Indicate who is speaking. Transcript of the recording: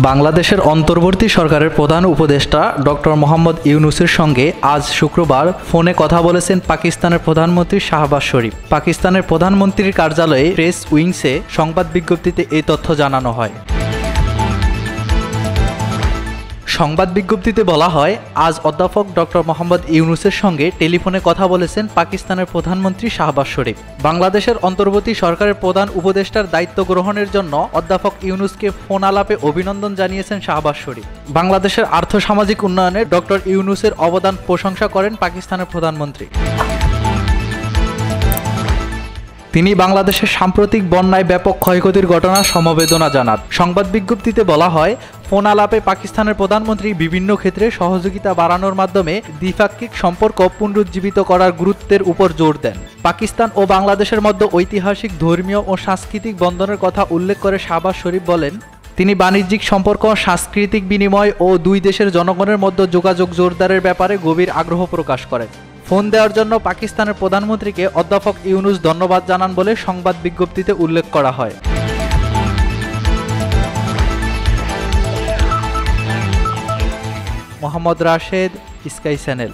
Speaker 1: বাংলাদেশের অন্তর্বর্তী সরকারের প্রধান উপদেষ্টা ডক্টর মোহাম্মদ ইউনূসের সঙ্গে আজ শুক্রবার ফোনে কথা বলেছেন পাকিস্তানের প্রধানমন্ত্রী শাহবাজ শরীফ। পাকিস্তানের প্রধানমন্ত্রীর কার্যালয়ে প্রেস উইংসে সংবাদ বিজ্ঞপ্তিতে এই তথ্য জানানো হয়। সংবাদ বিজ্ঞপ্তিতে বলা হয়, আজ অধ্যাপক ডক্টর মোহাম্মদ ইউনূসের সঙ্গে টেলিফোনে কথা বলেছেন পাকিস্তানের প্রধানমন্ত্রী শাহবাজ শরীফ। বাংলাদেশের অন্তর্বর্তী সরকারের প্রধান উপদেষ্টার দায়িত্ব গ্রহণের জন্য অধ্যাপক ইউনূসকে ফোন আলাপে অভিনন্দন জানিয়েছেন শাহবাজ শরীফ। বাংলাদেশের আর্থসামাজিক উন্নয়নে ডক্টর ইউনূসের অবদান প্রশংসা করেন পাকিস্তানের প্রধানমন্ত্রী। তিনি বাংলাদেশের সাম্প্রতিক বন্যায় ব্যাপক ক্ষয়ক্ষতির ঘটনার সমবেদনা জানান। সংবাদ বিজ্ঞপ্তিতে বলা হয়, ফোন আলাপে পাকিস্তানের প্রধানমন্ত্রী বিভিন্ন ক্ষেত্রে সহযোগিতা বাড়ানোর মাধ্যমে দ্বিপাক্ষিক সম্পর্ক পুনরুজ্জীবিত করার গুরুত্বের উপর জোর দেন। পাকিস্তান ও বাংলাদেশের মধ্যে ঐতিহাসিক ধর্মীয় ও সাংস্কৃতিক বন্ধনের কথা উল্লেখ করে শাহবাজ শরীফ বলেন, তিনি বাণিজ্যিক সম্পর্ক, সাংস্কৃতিক বিনিময় ও দুই দেশের জনগণের মধ্যে যোগাযোগ জোরদারের ব্যাপারে গভীর আগ্রহ প্রকাশ করেন। ফোন দেওয়ার জন্য পাকিস্তানের প্রধানমন্ত্রীকে অধ্যাপক ইউনূস ধন্যবাদ জানান বলে সংবাদ বিজ্ঞপ্তিতে উল্লেখ করা হয়। Mohammad Rashed, sky channel.